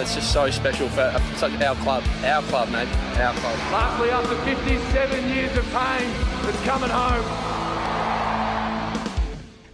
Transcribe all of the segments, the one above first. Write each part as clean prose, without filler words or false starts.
it's just so special for such our club, mate, our club. Lastly, after 57 years of pain, it's coming home.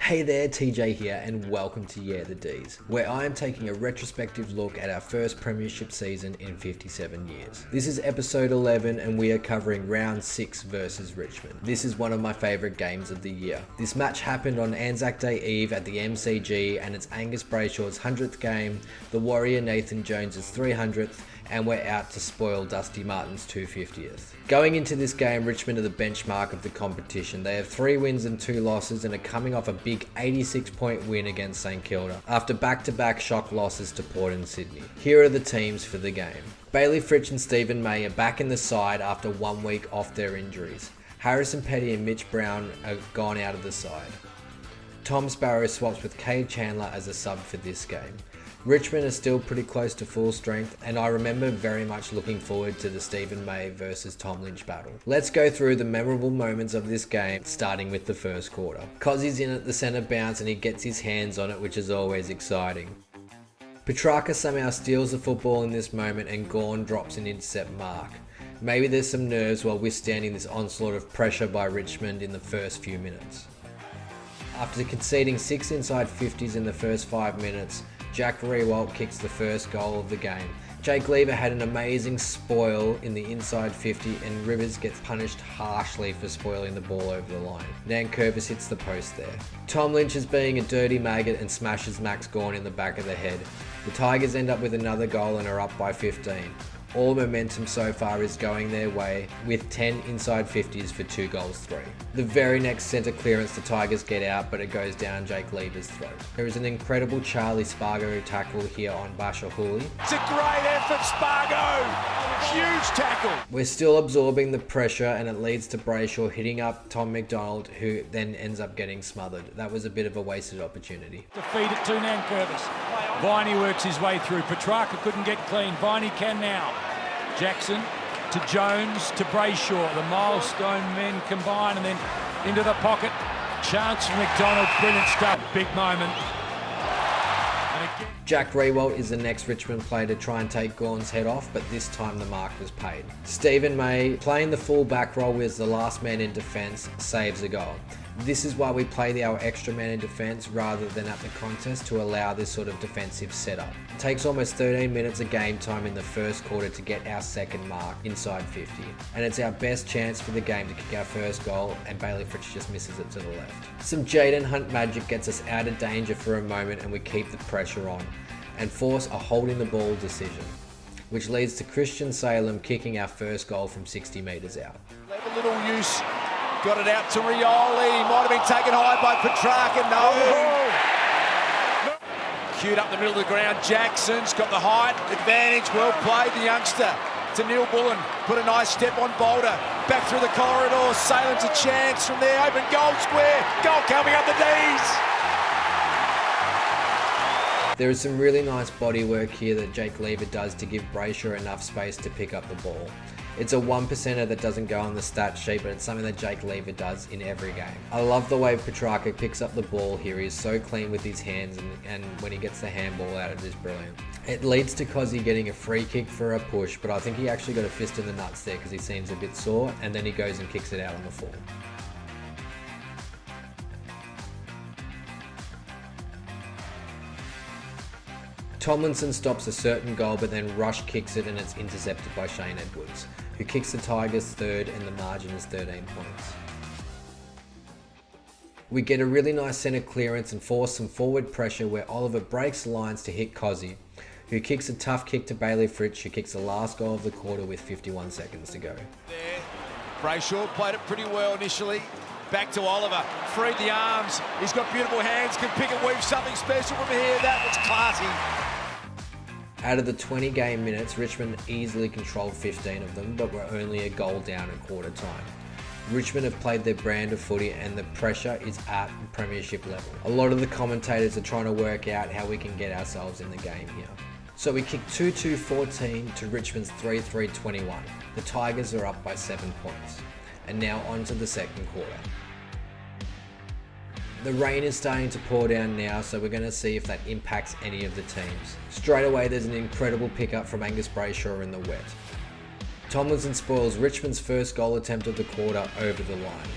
Hey there, TJ here, and welcome to Yeahthedees, where I am taking a retrospective look at our first premiership season in 57 years. This is episode 11 and we are covering round 6 versus Richmond. This is one of my favourite games of the year. This match happened on Anzac Day Eve at the MCG, and it's Angus Brayshaw's 100th game, the Warrior Nathan Jones's 300th, and we're out to spoil Dusty Martin's 250th. Going into this game, Richmond are the benchmark of the competition. They have 3 wins and 2 losses and are coming off a big 86-point win against St Kilda after back-to-back shock losses to Port and Sydney. Here are the teams for the game. Bailey Fritsch and Stephen May are back in the side after 1 week off their injuries. Harrison Petty and Mitch Brown are gone out of the side. Tom Sparrow swaps with Cade Chandler as a sub for this game. Richmond is still pretty close to full strength, and I remember very much looking forward to the Stephen May versus Tom Lynch battle. Let's go through the memorable moments of this game, starting with the first quarter. Cozzy's in at the centre bounce and he gets his hands on it, which is always exciting. Petrarca somehow steals the football in this moment and Gawn drops an intercept mark. Maybe there's some nerves while withstanding this onslaught of pressure by Richmond in the first few minutes. After conceding 6 inside 50s in the first 5 minutes, Jack Riewoldt kicks the first goal of the game. Jake Lever had an amazing spoil in the inside 50 and Rivers gets punished harshly for spoiling the ball over the line. Nankervis hits the post there. Tom Lynch is being a dirty maggot and smashes Max Gawn in the back of the head. The Tigers end up with another goal and are up by 15. All momentum so far is going their way with 10 inside 50s for 2 goals 3. The very next centre clearance the Tigers get out, but it goes down Jake Lever's throat. There is an incredible Charlie Spargo tackle here on Basha Hooley. It's a great effort, Spargo! Huge tackle! We're still absorbing the pressure and it leads to Brayshaw hitting up Tom McDonald, who then ends up getting smothered. That was a bit of a wasted opportunity. Defeat it to Nankervis. Viney works his way through. Petrarca couldn't get clean. Viney can now. Jackson to Jones to Brayshaw. The milestone men combine and then into the pocket. Chance for McDonald. Brilliant stuff. Big moment. Jack Riewoldt is the next Richmond player to try and take Gawn's head off, but this time the mark was paid. Stephen May, playing the full back role as the last man in defence, saves a goal. This is why we play our extra man in defence rather than at the contest, to allow this sort of defensive setup. It takes almost 13 minutes of game time in the first quarter to get our second mark inside 50, and it's our best chance for the game to kick our first goal, and Bailey Fritsch just misses it to the left. Some Jaden Hunt magic gets us out of danger for a moment and we keep the pressure on and force a holding the ball decision, which leads to Christian Salem kicking our first goal from 60 metres out. A little use. Got it out to Rioli. Might have been taken high by Petrarca. No. Queued up the middle of the ground. Jackson's got the height advantage. Well played, the youngster. To Neil Bullen. Put a nice step on Boulder. Back through the corridor. Salem's a chance from there. Open goal square. Goal coming up the D's. There is some really nice body work here that Jake Lever does to give Brayshaw enough space to pick up the ball. It's a 1%er that doesn't go on the stat sheet, but it's something that Jake Lever does in every game. I love the way Petrarca picks up the ball here. He's so clean with his hands, and when he gets the handball out, it is brilliant. It leads to Cozzy getting a free kick for a push, but I think he actually got a fist in the nuts there because he seems a bit sore, and then he goes and kicks it out on the full. Tomlinson stops a certain goal, but then Rush kicks it and it's intercepted by Shane Edwards, who kicks the Tigers third, and the margin is 13 points. We get a really nice centre clearance and force some forward pressure where Oliver breaks lines to hit Cozzy, who kicks a tough kick to Bailey Fritsch, who kicks the last goal of the quarter with 51 seconds to go. There, Brayshaw played it pretty well initially. Back to Oliver, freed the arms. He's got beautiful hands, can pick and weave something special from here. That was classy. Out of the 20 game minutes, Richmond easily controlled 15 of them, but were only a goal down at quarter time. Richmond have played their brand of footy and the pressure is at premiership level. A lot of the commentators are trying to work out how we can get ourselves in the game here. So we kick 2-2-14 to Richmond's 3-3-21. The Tigers are up by 7 points. And now on to the second quarter. The rain is starting to pour down now, so we're going to see if that impacts any of the teams. Straight away, there's an incredible pickup from Angus Brayshaw in the wet. Tomlinson spoils Richmond's first goal attempt of the quarter over the line.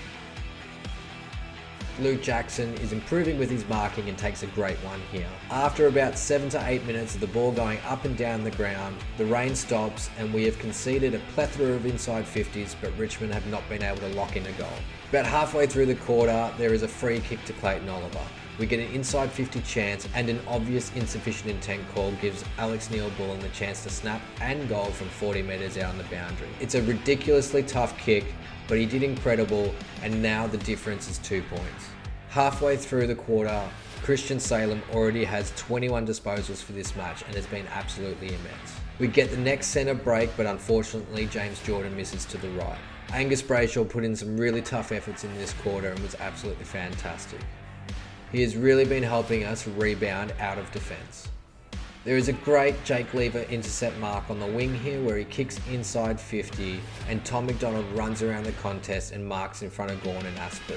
Luke Jackson is improving with his marking and takes a great one here. After about 7 to 8 minutes of the ball going up and down the ground, the rain stops and we have conceded a plethora of inside 50s, but Richmond have not been able to lock in a goal. About halfway through the quarter, there is a free kick to Clayton Oliver. We get an inside 50 chance, and an obvious insufficient intent call gives Alex Neil-Bullen the chance to snap and goal from 40 metres out on the boundary. It's a ridiculously tough kick, but he did incredible, and now the difference is 2 points. Halfway through the quarter, Christian Salem already has 21 disposals for this match and has been absolutely immense. We get the next centre break, but unfortunately James Jordan misses to the right. Angus Brayshaw put in some really tough efforts in this quarter and was absolutely fantastic. He has really been helping us rebound out of defence. There is a great Jake Lever intercept mark on the wing here where he kicks inside 50 and Tom McDonald runs around the contest and marks in front of Gawn and Asprey.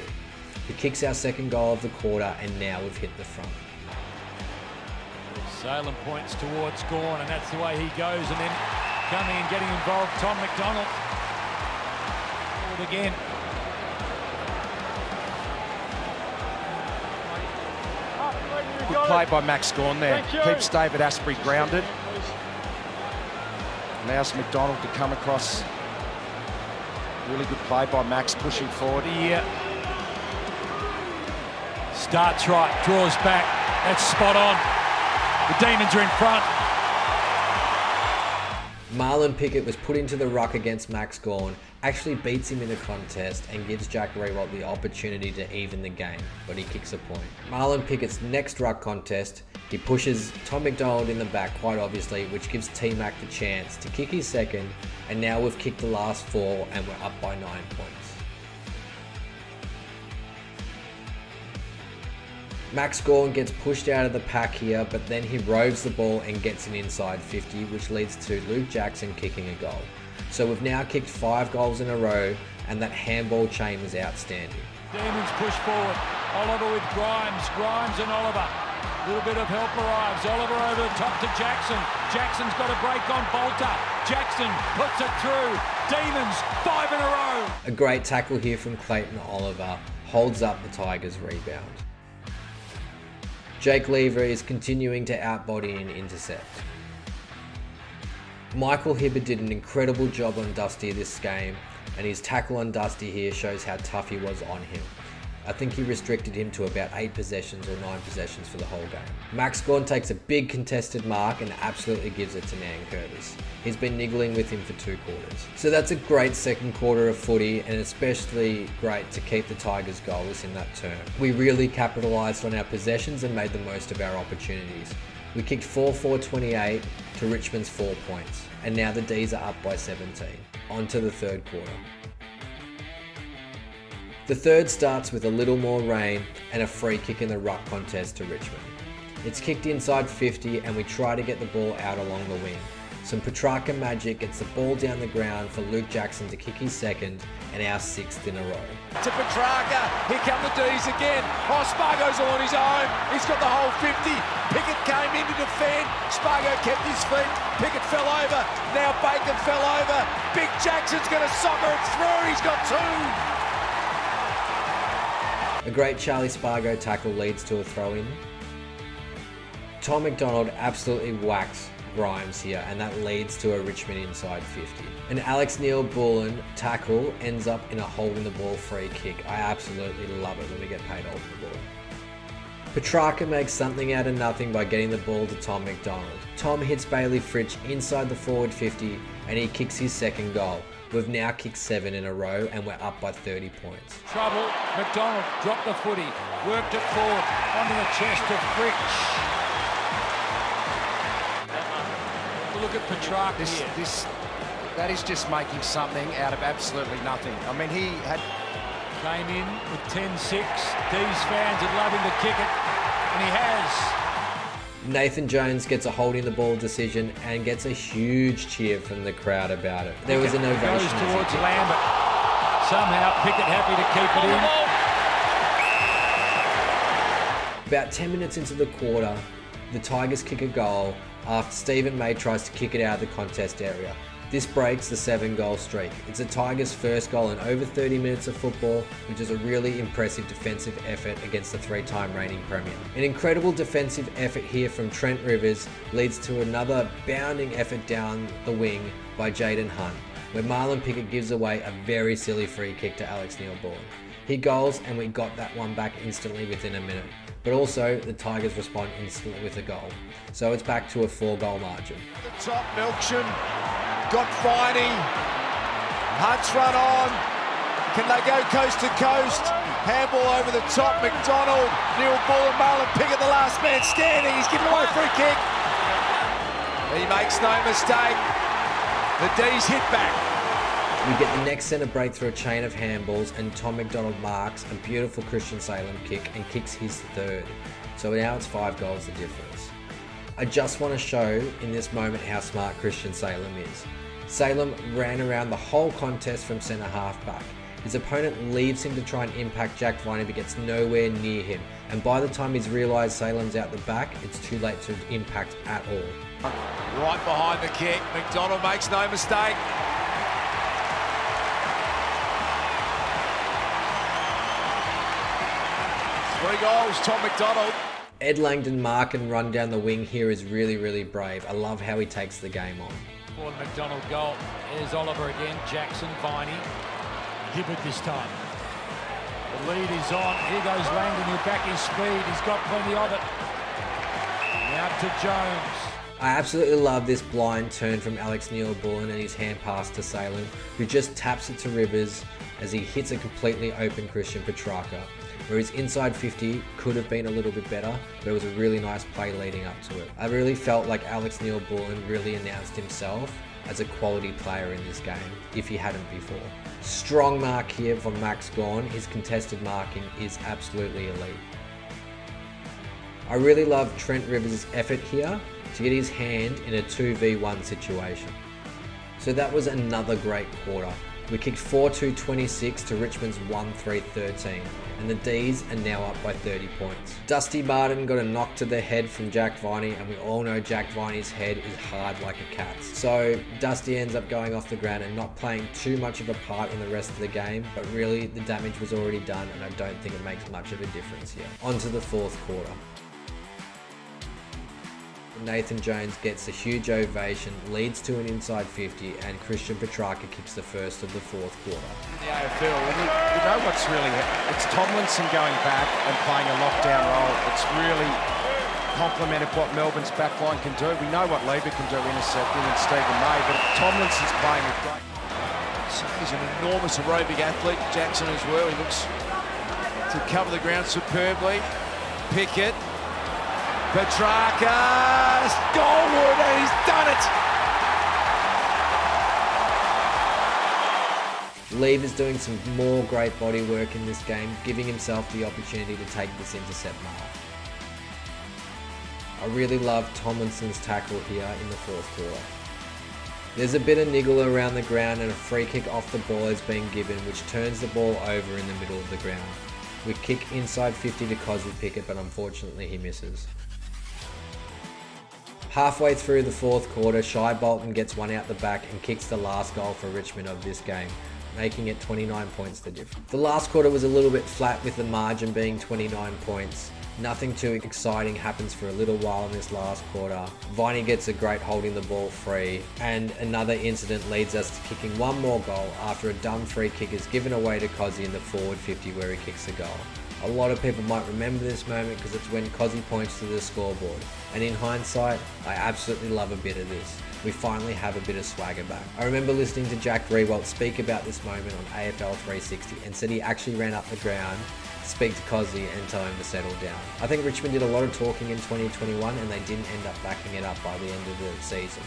He kicks our second goal of the quarter and now we've hit the front. Salem points towards Gawn and that's the way he goes, and then coming and getting involved, Tom McDonald. Forward again. Good play by Max Gawn there. Keeps David Asprey grounded. Allows McDonald to come across. Really good play by Max, pushing forward. Yeah. Starts right, draws back. That's spot on. The Demons are in front. Marlon Pickett was put into the ruck against Max Gawn, actually beats him in a contest and gives Jack Rewalt the opportunity to even the game, but he kicks a point. Marlon Pickett's next ruck contest, he pushes Tom McDonald in the back quite obviously, which gives T-Mac the chance to kick his second, and now we've kicked the last 4 and we're up by 9 points. Max Gawn gets pushed out of the pack here, but then he roves the ball and gets an inside 50, which leads to Luke Jackson kicking a goal. So we've now kicked 5 goals in a row, and that handball chain was outstanding. Demons push forward. Oliver with Grimes and Oliver. A little bit of help arrives. Oliver over the top to Jackson. Jackson's got a break on Bolter. Jackson puts it through. Demons, 5 in a row. A great tackle here from Clayton Oliver holds up the Tigers' rebound. Jake Lever is continuing to outbody and intercept. Michael Hibberd did an incredible job on Dusty this game, and his tackle on Dusty here shows how tough he was on him. I think he restricted him to about 8 possessions or 9 possessions for the whole game. Max Gawn takes a big contested mark and absolutely gives it to Nan Curtis. He's been niggling with him for 2 quarters. So that's a great second quarter of footy, and especially great to keep the Tigers goalless in that term. We really capitalised on our possessions and made the most of our opportunities. We kicked 4-4-28 to Richmond's 4 points, and now the D's are up by 17. On to the third quarter. The third starts with a little more rain and a free kick in the ruck contest to Richmond. It's kicked inside 50 and we try to get the ball out along the wing. Some Petrarca magic gets the ball down the ground for Luke Jackson to kick his second and our 6th in a row. To Petrarca, here come the D's again. Oh, Spargo's all on his own. He's got the whole 50. Pickett came in to defend. Spargo kept his feet. Pickett fell over. Now Bacon fell over. Big Jackson's going to soccer it through. He's got 2. A great Charlie Spargo tackle leads to a throw-in. Tom McDonald absolutely whacks Grimes here, and that leads to a Richmond inside 50. An Alex Neil-Bullen tackle ends up in a holding the ball free kick. I absolutely love it when we get paid holding the ball. Petrarca makes something out of nothing by getting the ball to Tom McDonald. Tom hits Bailey Fritsch inside the forward 50 and he kicks his second goal. We've now kicked 7 in a row and we're up by 30 points. Trouble. McDonald dropped the footy, worked it forward onto the chest of Fritsch. Look at Petrarca here. That is just making something out of absolutely nothing. I mean, he had... Came in with 10-6. D's fans are loving to kick it, and he has. Nathan Jones gets a holding the ball decision and gets a huge cheer from the crowd about it. There was an ovation. Goes towards Lambert. Somehow Pickett happy to keep it in. About 10 minutes into the quarter, the Tigers kick a goal after Stephen May tries to kick it out of the contest area. This breaks the 7-goal streak. It's the Tigers' first goal in over 30 minutes of football, which is a really impressive defensive effort against the 3-time reigning Premier. An incredible defensive effort here from Trent Rivers leads to another bounding effort down the wing by Jaden Hunt, where Marlon Pickett gives away a very silly free kick to Alex Neil-Bullen. He goals and we got that one back instantly within a minute. But also, the Tigers respond instantly with a goal. So it's back to a 4-goal margin. The top, Milksham got Viney. Hunt's run on. Can they go coast to coast? Handball over the top. McDonald, Neil-Bullen, Marlon Pickett, the last man standing. He's given away a free kick. He makes no mistake. The D's hit back. We get the next centre break through a chain of handballs, and Tom McDonald marks a beautiful Christian Salem kick and kicks his third. So now it's 5 goals the difference. I just want to show in this moment how smart Christian Salem is. Salem ran around the whole contest from centre half back. His opponent leaves him to try and impact Jack Viney but gets nowhere near him. And by the time he's realised Salem's out the back, it's too late to impact at all. Right behind the kick. McDonald makes no mistake. 3 goals, Tom McDonald. Ed Langdon mark and run down the wing here is really brave. I love how he takes the game on. For the McDonald goal. Here's Oliver again. Jackson, Viney. Hibbert this time. The lead is on. Here goes Langdon. He'll back his speed. He's got plenty of it. Now to Jones. I absolutely love this blind turn from Alex Neil-Bullen and his hand pass to Salem, who just taps it to Rivers as he hits a completely open Christian Petrarca, where his inside 50 could have been a little bit better, but it was a really nice play leading up to it. I really felt like Alex Neil-Bullen really announced himself as a quality player in this game, if he hadn't before. Strong mark here from Max Gawn. His contested marking is absolutely elite. I really love Trent Rivers' effort here to get his hand in a 2v1 situation. So that was another great quarter. We kicked 4-2-26 to Richmond's 1-3-13, and the D's are now up by 30 points. Dusty Martin got a knock to the head from Jack Viney, and we all know Jack Viney's head is hard like a cat's. So Dusty ends up going off the ground and not playing too much of a part in the rest of the game, but really the damage was already done, and I don't think it makes much of a difference here. On to the fourth quarter. Nathan Jones gets a huge ovation, leads to an inside 50, and Christian Petrarca kicks the first of the fourth quarter. In the AFL, you know what's really, it's Tomlinson going back and playing a lockdown role. It's really complemented what Melbourne's backline can do. We know what Lieber can do intercepting and Stephen May, but Tomlinson's playing a great. So he's an enormous aerobic athlete, Jackson as well. He looks to cover the ground superbly. Pickett. Petrarca, Goldwood, and he's done it! Lieber is doing some more great body work in this game, giving himself the opportunity to take this intercept mark. I really love Tomlinson's tackle here in the fourth quarter. There's a bit of niggle around the ground and a free kick off the ball is being given, which turns the ball over in the middle of the ground. We kick inside 50 to Cosby Pickett, but unfortunately he misses. Halfway through the fourth quarter, Shai Bolton gets one out the back and kicks the last goal for Richmond of this game, making it 29 points the difference. The last quarter was a little bit flat with the margin being 29 points. Nothing too exciting happens for a little while in this last quarter. Viney gets a great holding the ball free, and another incident leads us to kicking one more goal after a dumb free kick is given away to Cozzy in the forward 50 where he kicks a goal. A lot of people might remember this moment because it's when Cozzy points to the scoreboard. And in hindsight, I absolutely love a bit of this. We finally have a bit of swagger back. I remember listening to Jack Riewoldt speak about this moment on AFL 360 and said he actually ran up the ground to speak to Cozzy and tell him to settle down. I think Richmond did a lot of talking in 2021 and they didn't end up backing it up by the end of the season.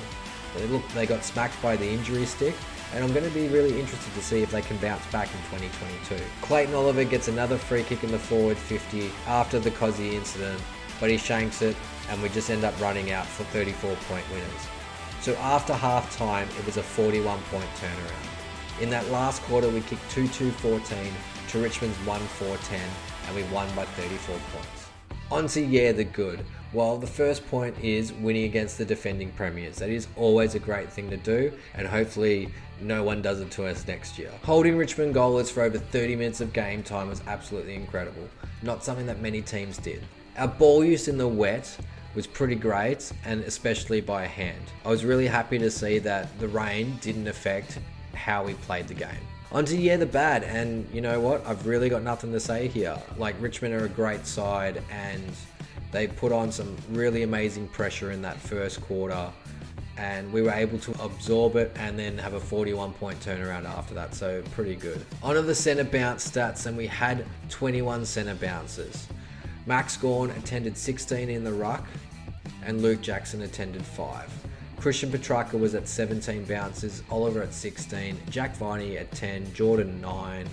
They got smacked by the injury stick, and I'm going to be really interested to see if they can bounce back in 2022. Clayton Oliver gets another free kick in the forward 50 after the Cozzy incident, but he shanks it and we just end up running out for 34-point winners. So after half time, it was a 41-point turnaround. In that last quarter, we kicked 2-2-14 to Richmond's 1-4-10, and we won by 34 points. On to Yeah the Good. Well, the first point is winning against the defending premiers. That is always a great thing to do, and hopefully no one does it to us next year. Holding Richmond goalless for over 30 minutes of game time was absolutely incredible. Not something that many teams did. Our ball use in the wet was pretty great, and especially by hand. I was really happy to see that the rain didn't affect how we played the game. On to Yeah the Bad, and you know what? I've really got nothing to say here. Like, Richmond are a great side, and they put on some really amazing pressure in that first quarter, and we were able to absorb it and then have a 41-point turnaround after that, so pretty good. On to the centre bounce stats, and we had 21 centre bounces. Max Gawn attended 16 in the ruck, and Luke Jackson attended 5. Christian Petrarca was at 17 bounces, Oliver at 16, Jack Viney at 10, Jordan 9,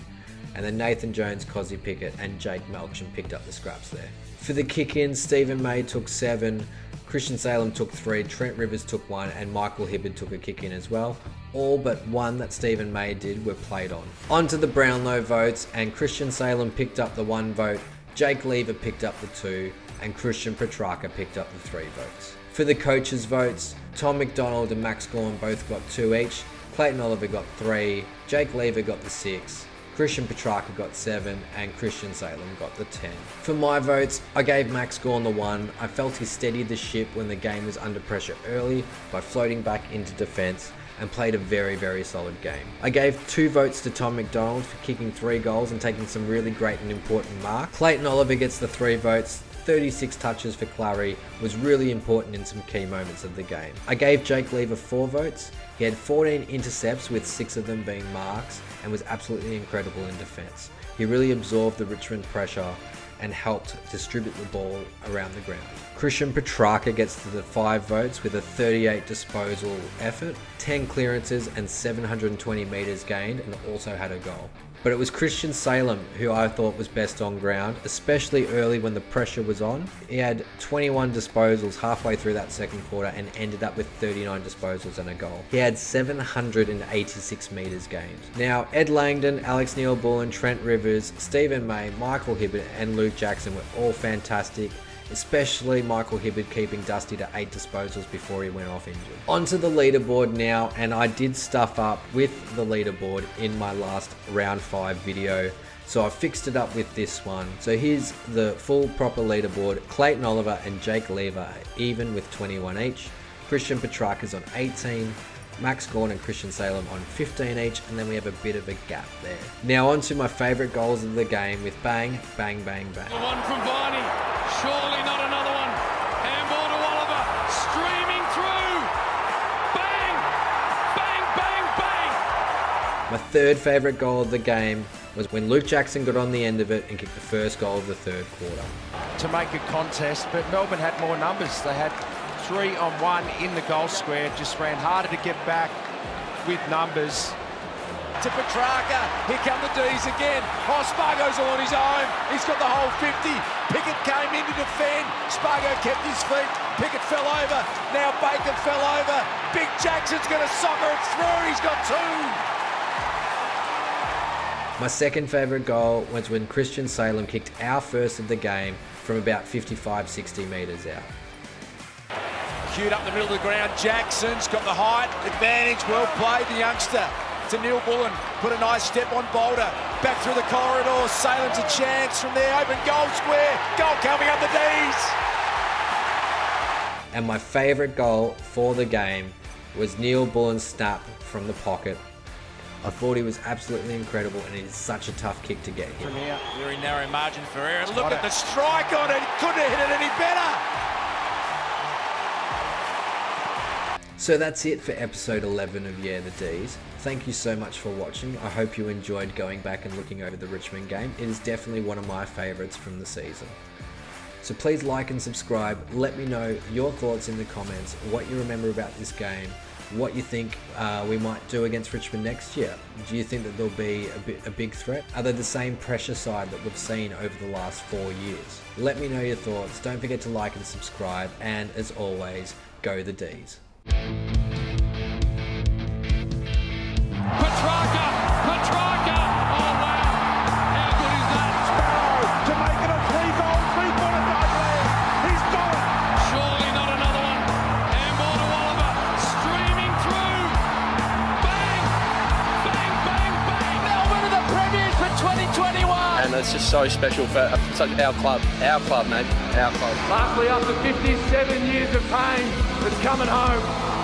and then Nathan Jones, Cozzy Pickett, and Jake Melksham picked up the scraps there. For the kick-ins, Stephen May took 7, Christian Salem took 3, Trent Rivers took 1, and Michael Hibbard took a kick-in as well. All but one that Stephen May did were played on. On to the Brownlow votes, and Christian Salem picked up the 1 vote, Jake Lever picked up the 2, and Christian Petrarca picked up the 3 votes. For the coaches' votes, Tom McDonald and Max Gawn both got 2 each, Clayton Oliver got 3, Jake Lever got the 6, Christian Petrarca got 7, and Christian Salem got the 10. For my votes, I gave Max Gawn the 1. I felt he steadied the ship when the game was under pressure early by floating back into defence, and played a very, very solid game. I gave 2 votes to Tom McDonald for kicking 3 goals and taking some really great and important marks. Clayton Oliver gets the 3 votes. 36 touches for Clary was really important in some key moments of the game. I gave Jake Lever 4 votes. He had 14 intercepts, with 6 of them being marks, and was absolutely incredible in defence. He really absorbed the Richmond pressure and helped distribute the ball around the ground. Christian Petrarca gets to the 5 votes with a 38 disposal effort, 10 clearances and 720 metres gained, and also had a goal. But it was Christian Salem who I thought was best on ground, especially early when the pressure was on. He had 21 disposals halfway through that second quarter and ended up with 39 disposals and a goal. He had 786 metres gained. Now, Ed Langdon, Alex Neil-Bullen, Trent Rivers, Stephen May, Michael Hibbert and Luke Jackson were all fantastic, especially Michael Hibbard keeping Dusty to 8 disposals before he went off injured. Onto the leaderboard now, and I did stuff up with the leaderboard in my last round 5 video, so I fixed it up with this one. So here's the full proper leaderboard. Clayton Oliver and Jake Lever are even with 21 each. Christian Petrarca's on 18. Max Gawn and Christian Salem on 15 each, and then we have a bit of a gap there. Now on to my favourite goals of the game with bang, bang, bang, bang. The one from Viney, surely not another one. Handball to Oliver, streaming through. Bang, bang, bang, bang. My third favourite goal of the game was when Luke Jackson got on the end of it and kicked the first goal of the third quarter. To make a contest, but Melbourne had more numbers. They had 3-on-1 in the goal square, just ran harder to get back with numbers. To Petrarca, here come the D's again. Oh, Spargo's all on his own. He's got the whole 50. Pickett came in to defend. Spargo kept his feet. Pickett fell over. Now Bacon fell over. Big Jackson's going to soccer it through. He's got 2. My second favourite goal was when Christian Salem kicked our first of the game from about 55-60 metres out. Queued up the middle of the ground. Jackson's got the height advantage. Well played, the youngster. To Neil Bullen. Put a nice step on Boulder. Back through the corridor. Salem's a chance from there. Open goal square. Goal coming up the D's. And my favourite goal for the game was Neil Bullen's snap from the pocket. I thought he was absolutely incredible, and it is such a tough kick to get here. From here, very narrow margin for error. Look at the strike on it. He couldn't have hit it any better. So that's it for episode 11 of Yeahthedees. Thank you so much for watching. I hope you enjoyed going back and looking over the Richmond game. It is definitely one of my favourites from the season. So please like and subscribe. Let me know your thoughts in the comments, what you remember about this game, what you think we might do against Richmond next year. Do you think that there'll be a big threat? Are they the same pressure side that we've seen over the last 4 years? Let me know your thoughts. Don't forget to like and subscribe. And as always, go the D's. How good is that? Sparrow to make it a 3-goal, 3-point advantage. it's just so special for such our club, mate, our club. Lastly, after 57 years of pain, it's coming home.